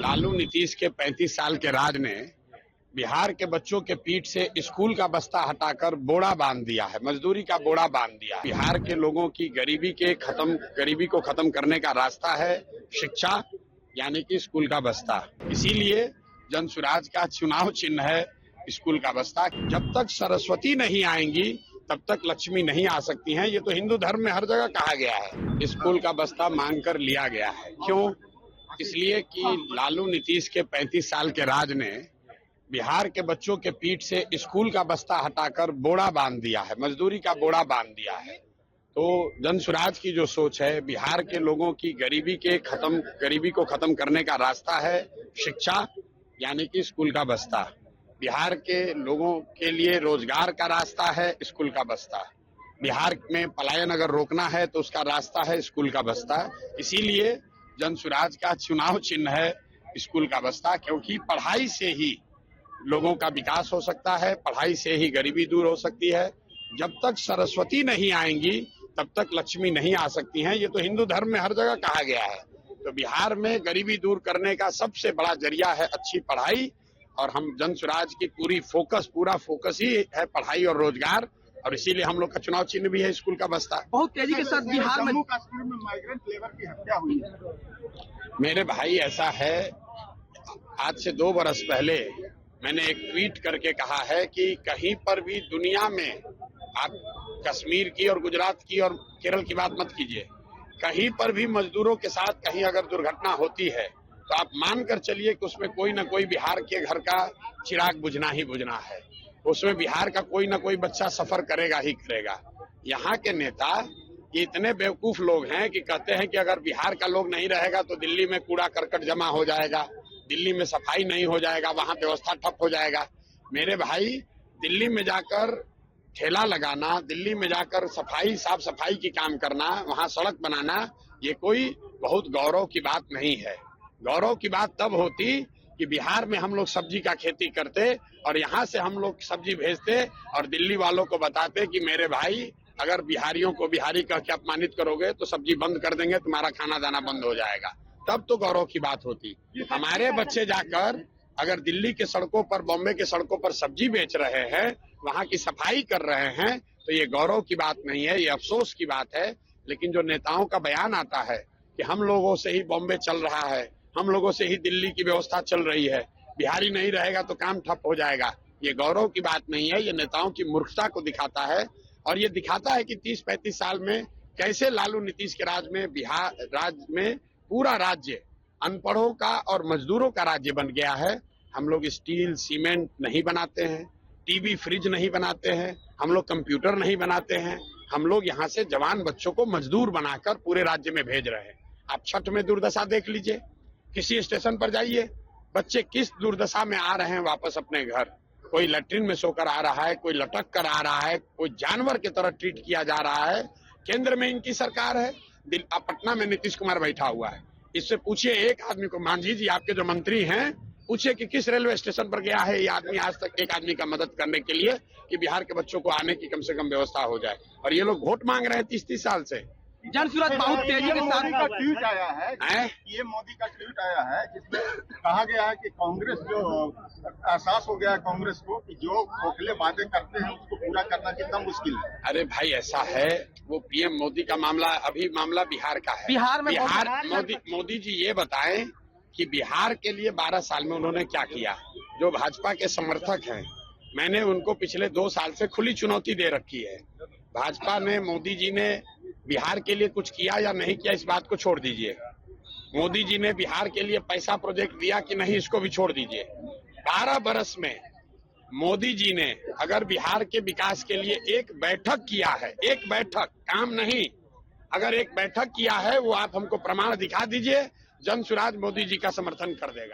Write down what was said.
लालू नीतीश के 35 साल के राज ने बिहार के बच्चों के पीठ से स्कूल का बस्ता हटाकर बोरा बांध दिया है, मजदूरी का बोरा बांध दिया है। बिहार के लोगों की गरीबी को खत्म करने का रास्ता है शिक्षा, यानी कि स्कूल का बस्ता। इसीलिए जन स्वराज का चुनाव चिन्ह है स्कूल का बस्ता। जब तक सरस्वती नहीं आएंगी तब तक लक्ष्मी नहीं आ सकती हैं। ये तो हिंदू धर्म में हर जगह कहा गया है। स्कूल का बस्ता मांग कर लिया गया है। क्यों? इसलिए कि लालू नीतीश के 35 साल के राज ने बिहार के बच्चों के पीठ से स्कूल का बस्ता हटाकर बोरा बांध दिया है, मजदूरी का बोरा बांध दिया है। तो जन स्वराज की जो सोच है, बिहार के लोगों की गरीबी को खत्म करने का रास्ता है शिक्षा, यानी कि स्कूल का बस्ता। बिहार के लोगों के लिए रोजगार का रास्ता है स्कूल का बस्ता। बिहार में पलायन अगर रोकना है तो उसका रास्ता है स्कूल का बस्ता। इसीलिए जन स्वराज का चुनाव चिन्ह है स्कूल का बस्ता, क्योंकि पढ़ाई से ही लोगों का विकास हो सकता है, पढ़ाई से ही गरीबी दूर हो सकती है। जब तक सरस्वती नहीं आएंगी तब तक लक्ष्मी नहीं आ सकती हैं। ये तो हिंदू धर्म में हर जगह कहा गया है। तो बिहार में गरीबी दूर करने का सबसे बड़ा जरिया है अच्छी पढ़ाई, और हम जन स्वराज की पूरा फोकस ही है पढ़ाई और रोजगार, और इसीलिए हम लोग का चुनाव चिन्ह भी है स्कूल का बस्ता। बहुत तेजी के साथ बिहार में जम्मू कश्मीर में माइग्रेंट लेबर की हत्या हुई है। मेरे भाई, ऐसा है, आज से 2 बरस पहले मैंने एक ट्वीट करके कहा है कि कहीं पर भी दुनिया में, आप कश्मीर की और गुजरात की और केरल की बात मत कीजिए, कहीं पर भी मजदूरों के साथ कहीं अगर दुर्घटना होती है तो आप मानकर चलिए कि उसमें कोई न कोई बिहार के घर का चिराग बुझना ही बुझना है। उसमें बिहार का कोई न कोई बच्चा सफर करेगा ही करेगा। यहाँ के नेता ये इतने बेवकूफ लोग हैं कि कहते हैं कि अगर बिहार का लोग नहीं रहेगा तो दिल्ली में कूड़ा करकट जमा हो जाएगा, दिल्ली में सफाई नहीं हो जाएगा, वहां व्यवस्था ठप हो जाएगा। मेरे भाई, दिल्ली में जाकर ठेला लगाना, दिल्ली में जाकर साफ सफाई की काम करना, वहां सड़क बनाना, ये कोई बहुत गौरव की बात नहीं है। गौरव की बात तब होती कि बिहार में हम लोग सब्जी का खेती करते और यहाँ से हम लोग सब्जी भेजते और दिल्ली वालों को बताते कि मेरे भाई, अगर बिहारियों को बिहारी कह के अपमानित करोगे तो सब्जी बंद कर देंगे, तुम्हारा खाना दाना बंद हो जाएगा। तब तो गौरव की बात होती। हमारे बच्चे जाकर अगर दिल्ली के सड़कों पर, बॉम्बे के सड़कों पर सब्जी बेच रहे हैं, वहां की सफाई कर रहे हैं, तो ये गौरव की बात नहीं है, ये अफसोस की बात है। लेकिन जो नेताओं का बयान आता है कि हम लोगों से ही बॉम्बे चल रहा है, हम लोगों से ही दिल्ली की व्यवस्था चल रही है, बिहारी नहीं रहेगा तो काम ठप हो जाएगा, ये गौरव की बात नहीं है, ये नेताओं की मूर्खता को दिखाता है। और ये दिखाता है कि 30-35 साल में कैसे लालू नीतीश के राज में बिहार में पूरा राज्य अनपढ़ों का और मजदूरों का राज्य बन गया है। हम लोग स्टील सीमेंट नहीं बनाते हैं, टीवी फ्रिज नहीं बनाते हैं, हम लोग कंप्यूटर नहीं बनाते हैं, हम लोग यहाँ से जवान बच्चों को मजदूर बनाकर पूरे राज्य में भेज रहे हैं। आप छठ में दुर्दशा देख लीजिए, किसी स्टेशन पर जाइए, बच्चे किस दुर्दशा में आ रहे हैं वापस अपने घर। कोई लैट्रिन में सोकर आ रहा है, कोई लटक कर आ रहा है, कोई जानवर की तरह ट्रीट किया जा रहा है। केंद्र में इनकी सरकार है, पटना में नीतीश कुमार बैठा हुआ है। इससे पूछिए एक आदमी को, मांझी जी आपके जो मंत्री हैं, पूछिए कि किस रेलवे स्टेशन पर गया है ये आदमी आज तक एक आदमी का मदद करने के लिए कि बिहार के बच्चों को आने की कम से कम व्यवस्था हो जाए। और ये लोग वोट मांग रहे हैं 30-30 साल से। जन स्वराज बहुत तेजी के साथ का ट्वीट आया है, ये मोदी का ट्वीट आया है जिसमें कहा गया है कि कांग्रेस जो एहसास हो गया है कांग्रेस को कि जो खोखले वादे करते हैं उसको पूरा करना कितना मुश्किल है। अरे भाई, ऐसा है, वो पीएम मोदी का मामला, अभी मामला बिहार का है। मोदी जी ये बताएं कि बिहार के लिए 12 साल में उन्होंने क्या किया। जो भाजपा के समर्थक हैं, मैंने उनको पिछले 2 साल से खुली चुनौती दे रखी है। भाजपा ने, मोदी जी ने बिहार के लिए कुछ किया या नहीं किया, इस बात को छोड़ दीजिए। मोदी जी ने बिहार के लिए पैसा प्रोजेक्ट दिया कि नहीं, इसको भी छोड़ दीजिए। 12 बरस में मोदी जी ने अगर बिहार के विकास के लिए एक बैठक किया है, एक बैठक, काम नहीं, अगर एक बैठक किया है, वो आप हमको प्रमाण दिखा दीजिए, जन स्वराज मोदी जी का समर्थन कर देगा।